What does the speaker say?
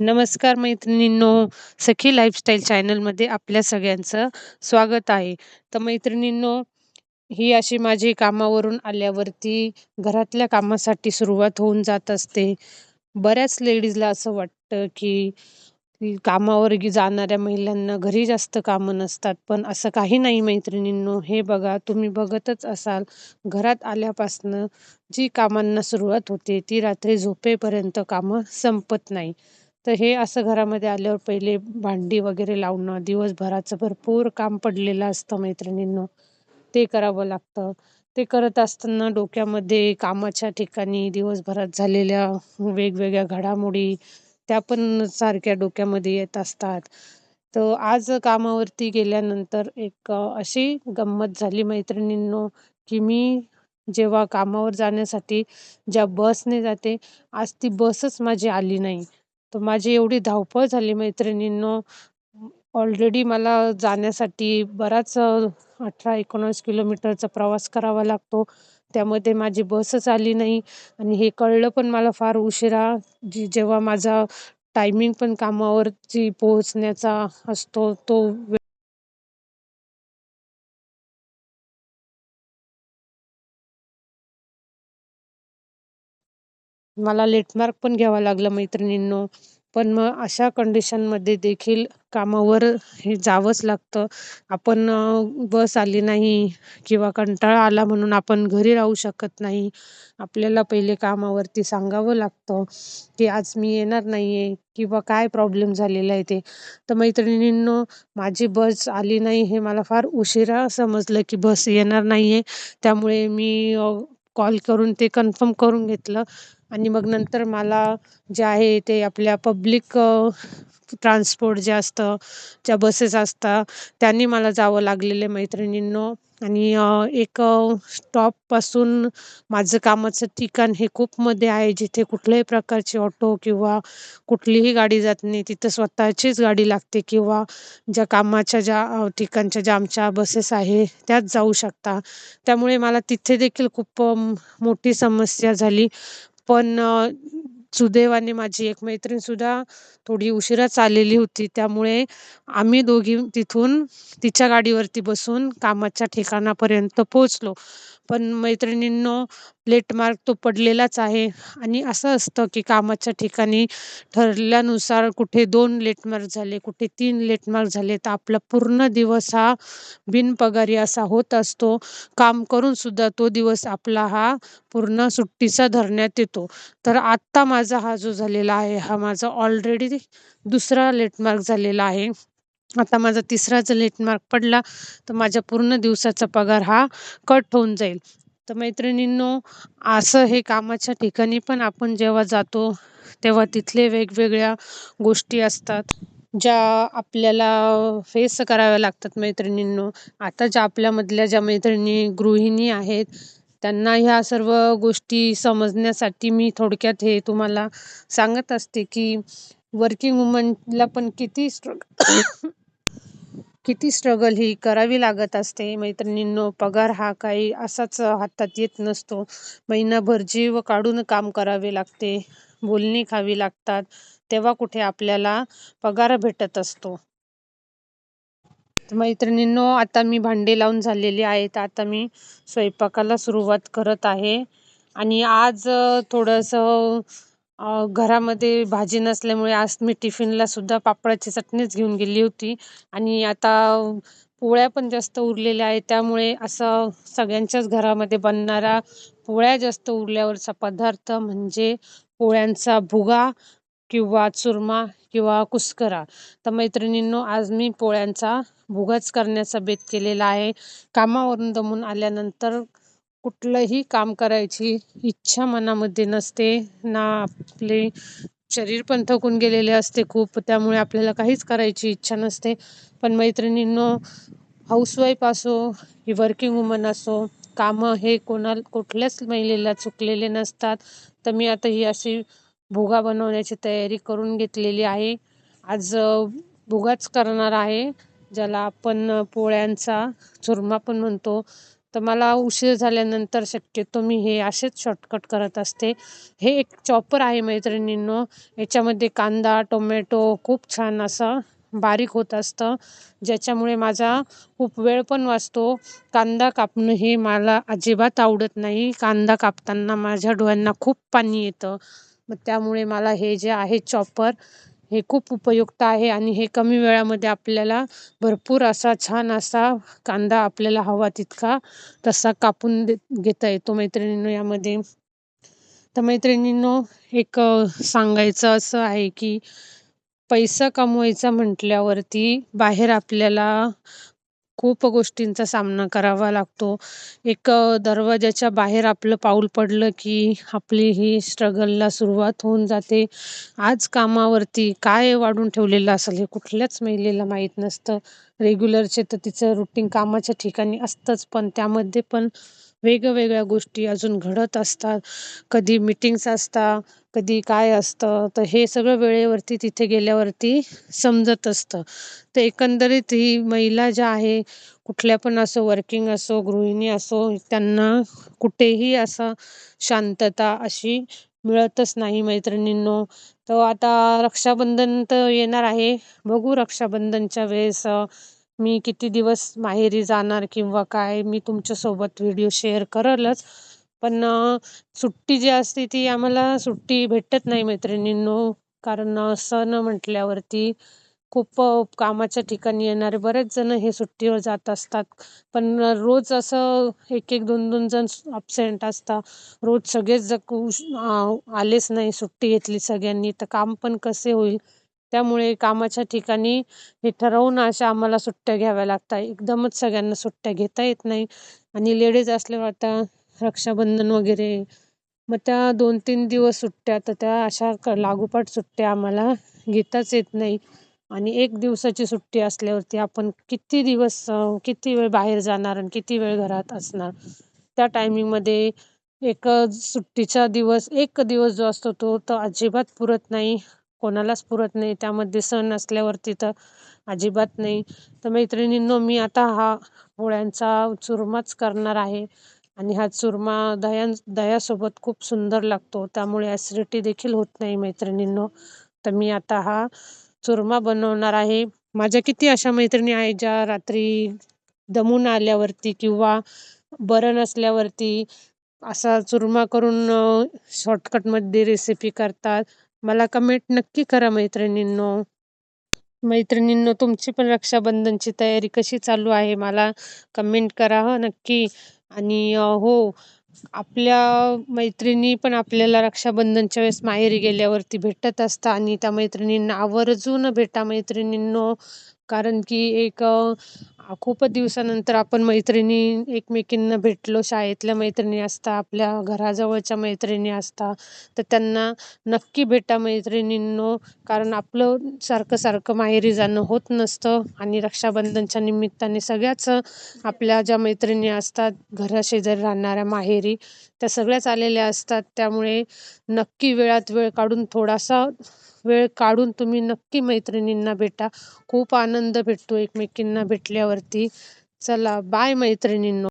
नमस्कार मैत्रिणींनो, सखी लाईफस्टाईल चॅनलमध्ये आपल्या सगळ्यांचं स्वागत आहे. तर मैत्रिणींनो, ही अशी माझी कामावरून आल्यावरती घरातल्या कामासाठी सुरुवात होऊन जात असते. बऱ्याच लेडीजला असं वाटतं, की कामावर जाणाऱ्या महिलांना घरी जास्त कामं नसतात. पण असं काही नाही मैत्रिणींनो. हे बघा, तुम्ही बघतच असाल, घरात आल्यापासनं जी कामांना सुरुवात होते, ती रात्री झोपेपर्यंत कामं संपत नाही. तर हे असं घरामध्ये आल्यावर पहिले भांडी वगैरे लावणं, दिवसभराचं भरपूर काम पडलेलं असतं मैत्रिणींनो, ते करावं लागतं. ते करत असताना डोक्यामध्ये कामाच्या ठिकाणी दिवसभरात झालेल्या वेगवेगळ्या घडामोडी, त्या पण सारख्या डोक्यामध्ये येत असतात. तर आज कामावरती गेल्यानंतर अशी गंमत झाली मैत्रिणींनो, की मी जेव्हा कामावर जाण्यासाठी ज्या बसने जाते, आज ती बसच माझी आली नाही. तर माझी एवढी धावपळ झाली मैत्रिणींनो. ऑलरेडी मला जाण्यासाठी बराच 18-19 किलोमीटरचा प्रवास करावा लागतो. त्यामध्ये माझी बसच आली नाही आणि हे कळलं पण मला फार उशिरा, जेव्हा माझा टायमिंग पण कामावरती पोहोचण्याचा असतो, तो मला लेटमार्क पण घ्यावा लागला मैत्रिणींनो. पण मग अशा कंडिशनमध्ये देखील कामावर हे जावंच लागतं. आपण बस आली नाही किंवा कंटाळा आला म्हणून आपण घरी राहू शकत नाही. आपल्याला पहिले कामावरती सांगावं लागतं, की आज मी येणार नाहीये किंवा काय प्रॉब्लेम झालेला आहे ते. तर मैत्रिणींनो, माझी बस आली नाही हे मला फार उशिरा समजलं, की बस येणार नाहीये. त्यामुळे मी कॉल करून ते कन्फर्म करून घेतलं. आणि मग नंतर मला जे आहे ते आपल्या पब्लिक ट्रान्सपोर्ट जे असतं, ज्या बसेस असतात, त्यांनी मला जावं लागलेलं मैत्रिणींनो. आणि स्टॉपपासून माझं कामाचं ठिकाण हे खूप मध्ये आहे, जिथे कुठल्याही प्रकारची ऑटो किंवा कुठलीही गाडी जात नाही. तिथं स्वतःचीच गाडी लागते किंवा ज्या ठिकाणच्या ज्या आमच्या बसेस आहे त्याच जाऊ शकता. त्यामुळे मला तिथे देखील खूप मोठी समस्या झाली. पण सुदैवाने माझी एक मैत्रीणसुद्धा थोडी उशिराच आलेली होती. त्यामुळे आम्ही दोघी तिथून तिच्या गाडीवरती बसून कामाच्या ठिकाणापर्यंत पोहोचलो. पण मैत्रिणींनो, लेटमार्क तो पडलेलाच आहे आणि असं असतं, की कामाच्या ठिकाणी ठरल्यानुसार कुठे 2 लेटमार्क झाले, कुठे 3 लेटमार्क झाले, तर आपला पूर्ण दिवस हा बिनपगारी असा होत असतो. काम करून सुद्धा तो दिवस आपला हा पूर्ण सुट्टीचा धरण्यात येतो. तर आत्ता माझा हा जो झालेला आहे, हा माझा ऑलरेडी दुसरा लेटमार्क झालेला आहे. आता माझा तिसरा जर लेटमार्क पडला, तर माझ्या पूर्ण दिवसाचा पगार हा कट होऊन जाईल. तर मैत्रिणींनो, असं हे कामाच्या ठिकाणी पण आपण जेव्हा जातो, तेव्हा तिथले वेगवेगळ्या गोष्टी असतात, ज्या आपल्याला फेस कराव्या लागतात मैत्रिणींनो. आता ज्या आपल्यामधल्या मैत्रिणी गृहिणी आहेत, त्यांना ह्या सर्व गोष्टी समजण्यासाठी मी थोडक्यात हे तुम्हाला सांगत असते, की वर्किंग वुमनला पण किती स्ट्रगल ही करावी लागत असते मैत्रिणींनो. पगार हा काही असाच हातात येत नसतो. महिनाभर जीव काढून काम करावे लागते, बोलणी खावी लागतात, तेव्हा कुठे आपल्याला पगार भेटत असतो. तर मैत्रिणींनो, आता मी भांडी लावून झालेली आहेत. आता मी स्वयंपाकाला सुरुवात करत आहे. आणि आज थोडंसं घरामध्ये भाजी नसल्यामुळे आज मी टिफिनला सुद्धा पापडाची चटणीच घेऊन गेली होती. आणि आता पोळ्या पण जास्त उरलेल्या आहेत. त्यामुळे असं सगळ्यांच्याच घरामध्ये बनणारा पोळ्या जास्त उरल्यावरचा पदार्थ म्हणजे पोळ्यांचा भुगा किंवा चुरमा किंवा कुस्करा. तर मैत्रिणींनो, आज मी पोळ्यांचा भुगाच करण्याचा बेत केलेला आहे. कामावरून दमून आल्यानंतर कुठलंही काम करायची इच्छा मनामध्ये नसते. ना आपले शरीर पण थकून गेलेले असते खूप. त्यामुळे आपल्याला काहीच करायची इच्छा नसते. पण मैत्रिणींनो, हाऊसवाईफ असो की वर्किंग वुमन असो, कामं हे कुठल्याच महिलेला चुकलेले नसतात. तर मी आता ही अशी भुगा बनवण्याची तयारी करून घेतलेली आहे. आज भुगाच करणार आहे, ज्याला आपण पोळ्यांचा चुरमा पण म्हणतो. तर मला उशीर झाल्यानंतर शक्यतो मी हे असेच शॉर्टकट करत असते. हे एक चॉपर आहे मैत्रिणींनो. याच्यामध्ये कांदा, टोमॅटो खूप छान असं बारीक होत असतं, ज्याच्यामुळे माझा खूप वेळ पण वाचतो. कांदा कापणं हे मला अजिबात आवडत नाही. कांदा कापताना माझ्या डोळ्यांना खूप पाणी येतं. मग त्यामुळे मला हे जे आहे चॉपर हे खूप उपयुक्त आहे आणि हे कमी वेळामध्ये आपल्याला भरपूर असा छान असा कांदा आपल्याला हवा तितका तसा कापून घेता येतो मैत्रिणींनो यामध्ये. तर मैत्रिणींनो एक सांगायचं असं आहे की पैसा कमवायचा म्हटल्यावरती बाहेर आपल्याला खूप गोष्टींचा सामना करावा लागतो. एक दरवाजाच्या बाहेर आपलं पाऊल पडलं की आपली ही स्ट्रगलला सुरुवात होऊन जाते. आज कामावरती काय वाढून ठेवलेलं असेल हे कुठल्याच महिलेला माहीत नसतं. रेग्युलरचे तर तिचं रुटीन कामाच्या ठिकाणी असतंच, पण त्यामध्ये पण वेगवेगळ्या गोष्टी अजून घडत असतात. कधी मीटिंग्स असतात, कधी काय असतं, तर हे सगळं वेळेवरती तिथे गेल्यावरती समजत असतं. तर एकंदरीत ही महिला ज्या आहे, कुठल्या पण असो, वर्किंग असो, गृहिणी असो, त्यांना कुठेही असं शांतता अशी मिळतच नाही मैत्रिणींनो. तर आता रक्षाबंधन तर येणार आहे. बघू रक्षाबंधनच्या वेळेस मी किती दिवस माहेरी जाणार किंवा काय, मी तुमच्यासोबत व्हिडिओ शेअर करेलच. पण सुट्टी जी असते ती आम्हाला सुट्टी भेटत नाही मैत्रिणींनो. कारण सण म्हटल्यावरती खूप कामाच्या ठिकाणी येणारे बरेच जण हे सुट्टीवर जात असतात. पण रोज असं 1-1, 2-2 जण अब्सेंट असतात. रोज सगळेच आलेच नाही, सुट्टी घेतली सगळ्यांनी, तर काम पण कसे होईल? त्यामुळे कामाच्या ठिकाणी हे ठरवून अशा आम्हाला सुट्ट्या घ्याव्या लागतात. एकदमच सगळ्यांना सुट्ट्या घेता येत नाही आणि लेडीज असल्यावर आता रक्षाबंधन वगैरे, मग त्या 2-3 दिवस सुट्ट्या, तर त्या अशा लागोपाठ सुट्ट्या आम्हाला घेताच येत नाही. आणि 1 दिवसाची सुट्टी असल्यावरती आपण किती दिवस किती वेळ बाहेर जाणार आणि किती वेळ घरात असणार. त्या टायमिंगमध्ये एक सुट्टीचा दिवस, 1 दिवस जो असतो तो तर अजिबात पुरत नाही. कोणालाच पुरत नाही. त्यामध्ये सण असल्यावरती तर अजिबात नाही. तर मैत्रिणींनो, मी आता हा पोळ्यांचा चुरमाच करणार आहे आणि हा चुरमा दह्यासोबत खूप सुंदर लागतो. त्यामुळे ॲसिडिटी देखील होत नाही मैत्रिणींनो. तर मी आता हा चुरमा बनवणार आहे. माझ्या किती अशा मैत्रिणी आहेत ज्या रात्री दमून आल्यावरती किंवा बरं नसल्यावरती असा चुरमा करून शॉर्टकटमध्ये रेसिपी करतात. मला कमेंट नक्की करा मैत्रिणींनो. मैत्रिणींनो, तुमची पण रक्षाबंधनची तयारी कशी चालू आहे मला कमेंट करा हं नक्की. आणि हो, आपल्या मैत्रिणी पण आपल्याला रक्षाबंधनच्या वेळेस माहेरी गेल्यावरती भेटत असतात आणि त्या मैत्रिणींना आवर्जून भेटा मैत्रिणींनो. कारण की एक खूपच दिवसानंतर आपण मैत्रिणी एकमेकींना भेटलो. शाळेतल्या मैत्रिणी असतात, आपल्या घराजवळच्या मैत्रिणी असतात, तर त्यांना नक्की भेटा मैत्रिणींनो. कारण आपलं सारखं माहेरी जाणं होत नसतं आणि रक्षाबंधनच्या निमित्ताने सगळ्याच आपल्या ज्या मैत्रिणी असतात घराशेजारी राहणाऱ्या माहेरी, त्या सगळ्याच आलेल्या असतात. त्यामुळे नक्की वेळात वेळ काढून, थोडासा वेळ काढून तुम्ही नक्की मैत्रिणींना भेटा. खूप आनंद भेटतो एकमेकींना भेटल्यावरती. चला बाय मैत्रिणींनो.